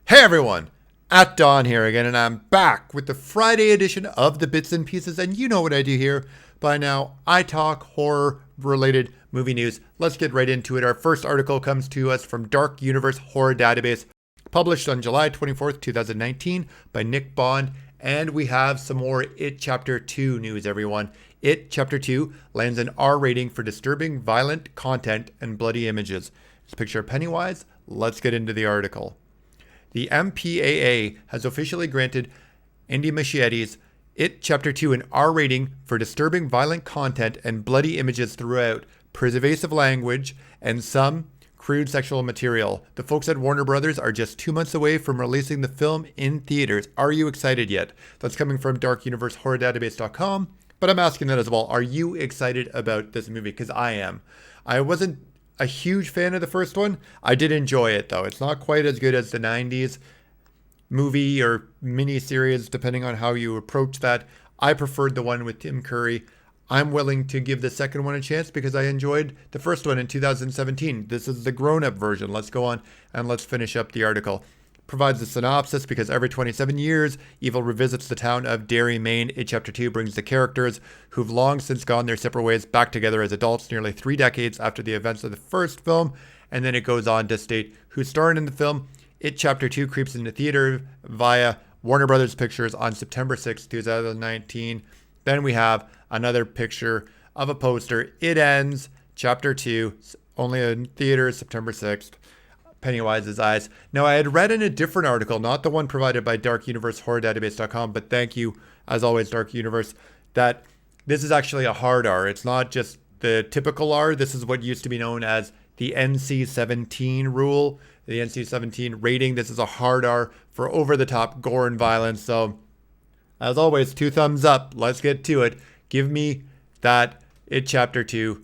Hey everyone, at Dawn here again, and I'm back with the Friday edition of the Bits and Pieces, and you know what I do here. By now, I talk horror-related movie news. Let's get right into it. Our first article comes to us from Dark Universe Horror Database, published on July 24th, 2019 by Nick Bond, and we have some more It Chapter 2 news, everyone. It Chapter 2 lands an R rating for disturbing, violent content and bloody images. It's a picture of Pennywise. Let's get into the article. The MPAA has officially granted Indie Machete's It Chapter 2 an R rating for disturbing violent content and bloody images throughout, pervasive language, and some crude sexual material. The folks at Warner Brothers are just 2 months away from releasing the film in theaters. Are you excited yet? That's coming from darkuniversehorrordatabase.com, but I'm asking that as well. Are you excited about this movie? Because I am. I wasn't a huge fan of the first one. I did enjoy it though. It's not quite as good as the 90s movie or mini series, depending on how you approach that. I preferred the one with Tim Curry. I'm willing to give the second one a chance because I enjoyed the first one in 2017. This is the grown-up version. Let's go on and let's finish up the article. Provides a synopsis because every 27 years, evil revisits the town of Derry, Maine. It Chapter 2 brings the characters who've long since gone their separate ways back together as adults nearly 3 decades after the events of the first film. And then it goes on to state who's starring in the film. It Chapter 2 creeps into theater via Warner Brothers Pictures on September 6, 2019. Then we have another picture of a poster. It ends, Chapter 2, only in theaters, September 6th. Pennywise's eyes. Now, I had read in a different article, not the one provided by darkuniversehorrordatabase.com, but thank you, as always, Dark Universe, that this is actually a hard R. It's not just the typical R. This is what used to be known as the NC-17 rule, the NC-17 rating. This is a hard R for over-the-top gore and violence. So, as always, 2 thumbs up. Let's get to it. Give me that It Chapter 2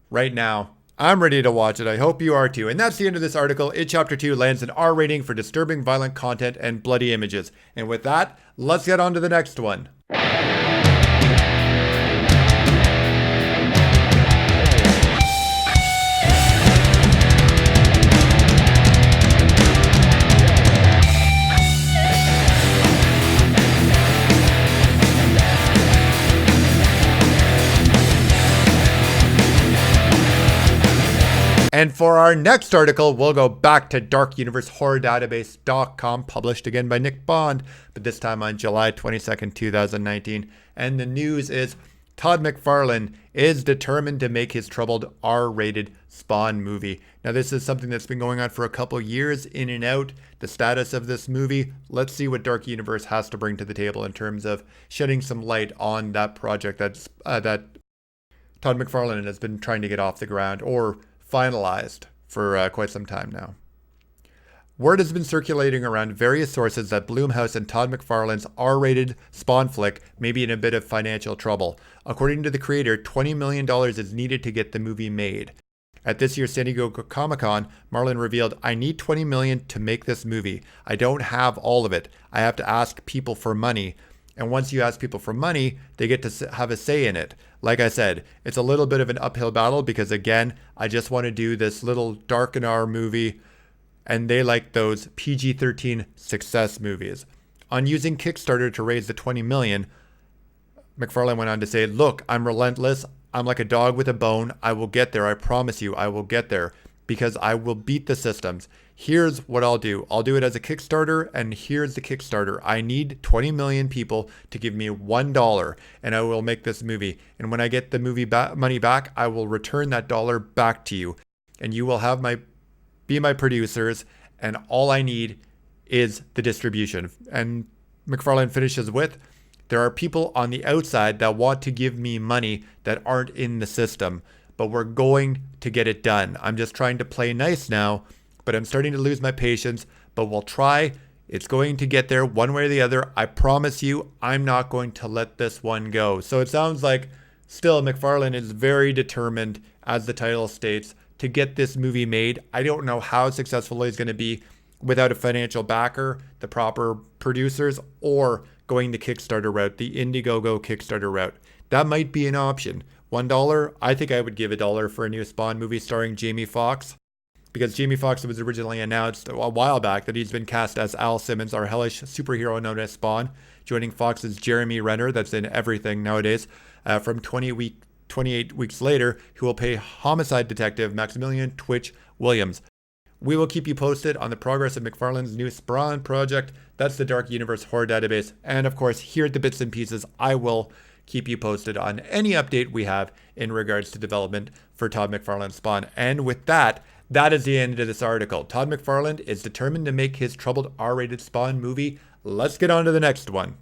right now. I'm ready to watch it. I hope you are too. And that's the end of this article. It Chapter 2 lands an R rating for disturbing violent content and bloody images. And with that, let's get on to the next one. And for our next article, we'll go back to darkuniversehorrordatabase.com, published again by Nick Bond, but this time on July 22nd, 2019. And the news is Todd McFarlane is determined to make his troubled R-rated Spawn movie. Now, this is something that's been going on for a couple years, in and out. The status of this movie, let's see what Dark Universe has to bring to the table in terms of shedding some light on that project that Todd McFarlane has been trying to get off the ground, or finalized for quite some time now. Word has been circulating around various sources that Blumhouse and Todd McFarlane's R-rated Spawn flick may be in a bit of financial trouble. According to the creator, $20 million is needed to get the movie made. At this year's San Diego Comic-Con, Marlon revealed, "I need $20 million to make this movie. I don't have all of it. I have to ask people for money. And once you ask people for money, they get to have a say in it." Like I said, it's a little bit of an uphill battle because, again, I just want to do this little dark and R movie, and they like those PG-13 success movies. On using Kickstarter to raise the $20 million, McFarlane went on to say, "Look, I'm relentless. I'm like a dog with a bone. I will get there. I promise you, I will get there. Because I will beat the systems. Here's what I'll do. I'll do it as a Kickstarter, and here's the Kickstarter. I need 20 million people to give me $1, and I will make this movie. And when I get the movie money back, I will return that dollar back to you. And you will have be my producers, and all I need is the distribution." And McFarlane finishes with, "There are people on the outside that want to give me money that aren't in the system. But we're going to get it done. I'm just trying to play nice now, but I'm starting to lose my patience. But we'll try. It's going to get there one way or the other. I promise you, I'm not going to let this one go." So it sounds like still McFarlane is very determined, as the title states, to get this movie made. I don't know how successful he's going to be without a financial backer, the proper producers, or going the Kickstarter route, the Indiegogo Kickstarter route. That might be an option. $1, I think I would give $1 for a new Spawn movie starring Jamie Foxx, because Jamie Foxx was originally announced a while back that he's been cast as Al Simmons, our hellish superhero known as Spawn, joining Fox's Jeremy Renner, that's in everything nowadays, from 28 weeks later, who will play homicide detective Maximilian Twitch Williams. We will keep you posted on the progress of McFarlane's new Spawn project. That's the Dark Universe Horror Database. And of course, here at the Bits and Pieces, I will keep you posted on any update we have in regards to development for Todd McFarlane's Spawn. And with that, that is the end of this article. Todd McFarlane is determined to make his troubled R-rated Spawn movie. Let's get on to the next one.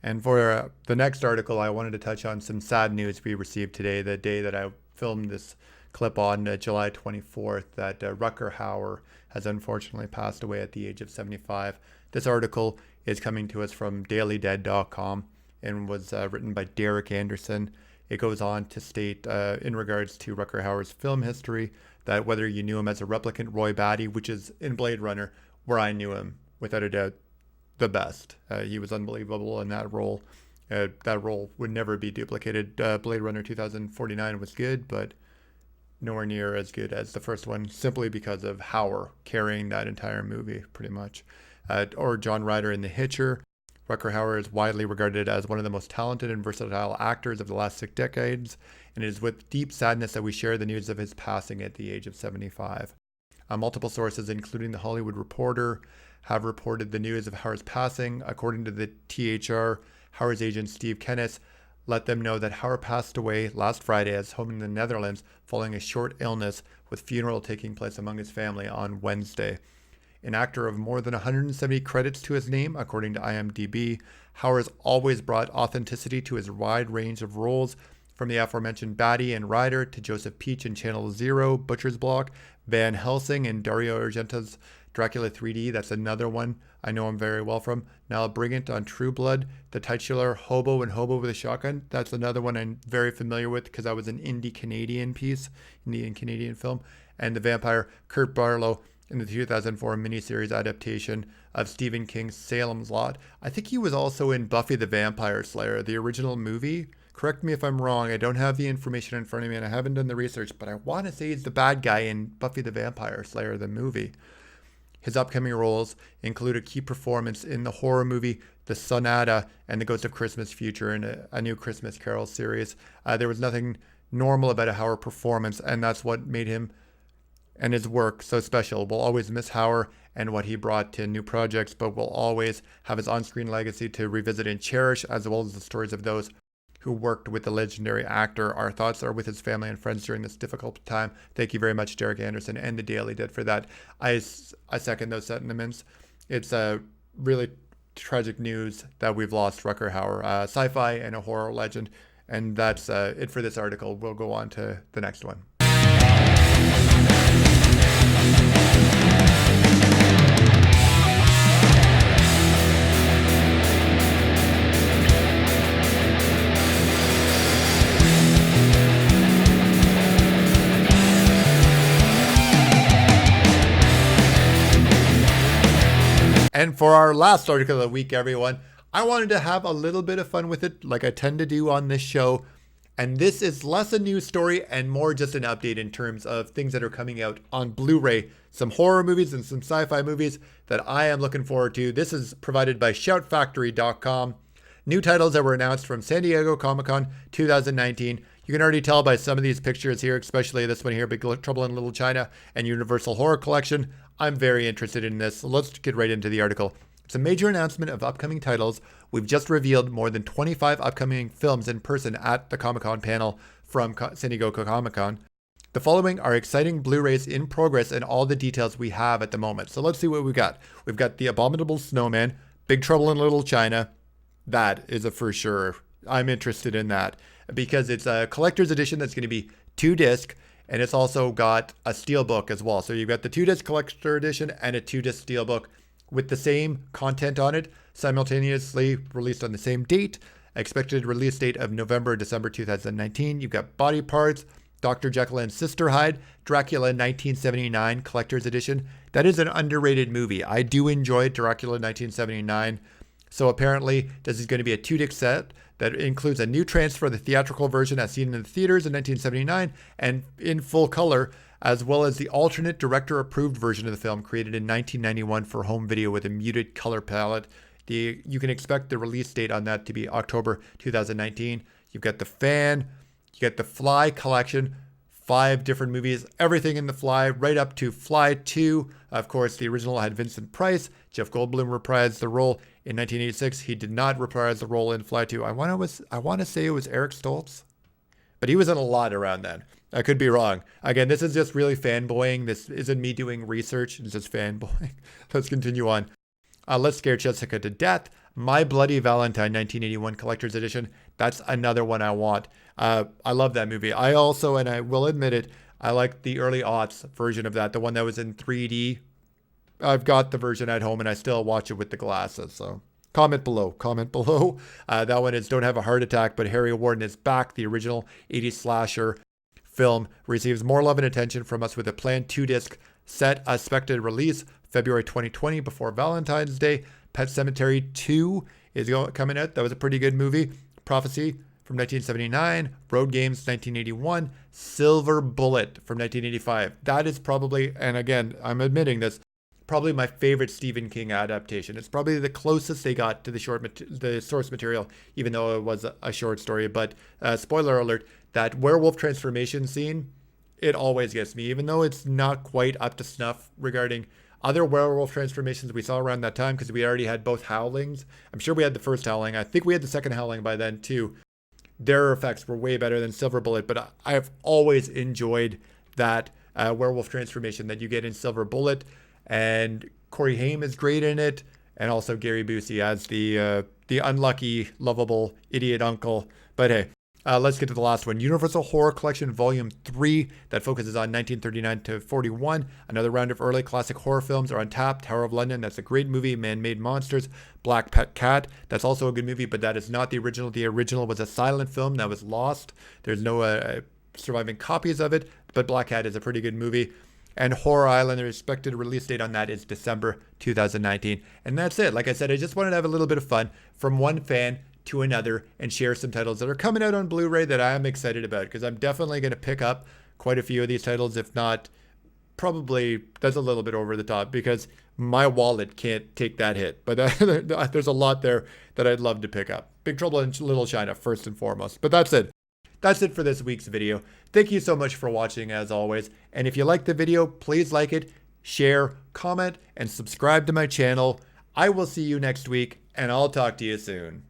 And for the next article, I wanted to touch on some sad news we received today, the day that I filmed this clip on, July 24th, that Rutger Hauer has unfortunately passed away at the age of 75. This article is coming to us from dailydead.com and was written by Derek Anderson. It goes on to state, in regards to Rutger Hauer's film history, that whether you knew him as a replicant Roy Batty, which is in Blade Runner, where I knew him, without a doubt, the best. He was unbelievable in that role. That role would never be duplicated. Blade Runner 2049 was good, but nowhere near as good as the first one, simply because of Hauer carrying that entire movie, pretty much. Or John Ryder in The Hitcher. Rutger Hauer is widely regarded as one of the most talented and versatile actors of the last 6 decades, and it is with deep sadness that we share the news of his passing at the age of 75. Multiple sources, including The Hollywood Reporter, have reported the news of Hauer's passing. According to the THR, Hauer's agent Steve Kenneth let them know that Hauer passed away last Friday at his home in the Netherlands following a short illness, with funeral taking place among his family on Wednesday. An actor of more than 170 credits to his name, according to IMDb, Hauer has always brought authenticity to his wide range of roles, from the aforementioned Batty and Ryder to Joseph Peach in Channel Zero, Butcher's Block, Van Helsing and Dario Argento's Dracula 3D, that's another one I know him very well from. Niall Brigant on True Blood, the titular Hobo and Hobo with a Shotgun, that's another one I'm very familiar with because that was an indie Canadian film. And the vampire Kurt Barlow in the 2004 miniseries adaptation of Stephen King's Salem's Lot. I think he was also in Buffy the Vampire Slayer, the original movie. Correct me if I'm wrong. I don't have the information in front of me and I haven't done the research, but I want to say he's the bad guy in Buffy the Vampire Slayer, the movie. His upcoming roles include a key performance in the horror movie The Sonata and The Ghost of Christmas Future in a new Christmas Carol series. There was nothing normal about a Hauer performance, and that's what made him and his work so special. We'll always miss Hauer and what he brought to new projects, but we'll always have his on-screen legacy to revisit and cherish, as well as the stories of those who worked with the legendary actor. Our thoughts are with his family and friends during this difficult time. Thank you very much, Derek Anderson and the Daily Dead, for that. I second those sentiments. It's a really tragic news that we've lost Rutger Hauer, sci-fi and a horror legend. And that's it for this article. We'll go on to the next one. And for our last article of the week, everyone, I wanted to have a little bit of fun with it, like I tend to do on this show. And this is less a news story and more just an update in terms of things that are coming out on Blu-ray, some horror movies and some sci-fi movies that I am looking forward to. This is provided by shoutfactory.com. New titles that were announced from San Diego Comic-Con 2019. You can already tell by some of these pictures here, especially this one here, Big Trouble in Little China and Universal Horror Collection. I'm very interested in this. So let's get right into the article. It's a major announcement of upcoming titles. We've just revealed more than 25 upcoming films in person at the Comic-Con panel from San Diego Comic-Con. The following are exciting Blu-rays in progress and all the details we have at the moment. So let's see what we've got. We've got The Abominable Snowman, Big Trouble in Little China. That is a for sure. I'm interested in that because it's a collector's edition that's going to be 2-disc. And it's also got a steelbook as well. So you've got the 2-disc collector edition and a 2-disc steelbook with the same content on it, simultaneously released on the same date. Expected release date of November, December 2019. You've got body parts, Dr. Jekyll and Sister Hyde, Dracula 1979 Collector's Edition. That is an underrated movie. I do enjoy Dracula 1979. So apparently, this is going to be a 2-disc set that includes a new transfer of the theatrical version as seen in the theaters in 1979 and in full color, as well as the alternate director-approved version of the film created in 1991 for home video with a muted color palette. You can expect the release date on that to be October 2019. You've got The Fan, you get the Fly collection, 5 different movies, everything in the Fly, right up to Fly 2. Of course, the original had Vincent Price. Jeff Goldblum reprised the role in 1986. He did not reprise the role in Fly 2. I want to say it was Eric Stoltz, but he was in a lot around then. I could be wrong. Again, this is just really fanboying. This isn't me doing research. It's just fanboying. Let's continue on. Let's Scare Jessica to Death. My Bloody Valentine 1981 Collector's Edition. That's another one I want. I love that movie. I also, and I will admit it, I like the early aughts version of that, the one that was in 3D. I've got the version at home and I still watch it with the glasses. So comment below. That one is Don't Have a Heart Attack, but Harry Warden is back. The original 80s slasher film receives more love and attention from us with a planned 2-disc set, expected release February 2020 before Valentine's Day. Pet Cemetery 2 is coming out. That was a pretty good movie. Prophecy from 1979. Road Games 1981. Silver Bullet from 1985. That is probably, and again, I'm admitting this, probably my favorite Stephen King adaptation. It's probably the closest they got to the source material, even though it was a short story. But spoiler alert, that werewolf transformation scene, it always gets me, even though it's not quite up to snuff regarding other werewolf transformations we saw around that time, because we already had both Howlings. I'm sure we had the first Howling. I think we had the second Howling by then too. Their effects were way better than Silver Bullet, but I've always enjoyed that werewolf transformation that you get in Silver Bullet. And Corey Haim is great in it, and also Gary Busey as the unlucky, lovable idiot uncle. But hey, let's get to the last one. Universal Horror Collection Volume 3 that focuses on 1939 to 41. Another round of early classic horror films are on tap. Tower of London, that's a great movie. Man-Made Monsters. Black Pet Cat, that's also a good movie, but that is not the original. The original was a silent film that was lost. There's no surviving copies of it, but Black Cat is a pretty good movie. And Horror Island, the expected release date on that is December 2019. And that's it. Like I said, I just wanted to have a little bit of fun from one fan to another and share some titles that are coming out on Blu-ray that I am excited about, because I'm definitely going to pick up quite a few of these titles. If not, probably that's a little bit over the top because my wallet can't take that hit. But there's a lot there that I'd love to pick up. Big Trouble in Little China, first and foremost. But that's it. That's it for this week's video. Thank you so much for watching as always. And if you liked the video, please like it, share, comment, and subscribe to my channel. I will see you next week, and I'll talk to you soon.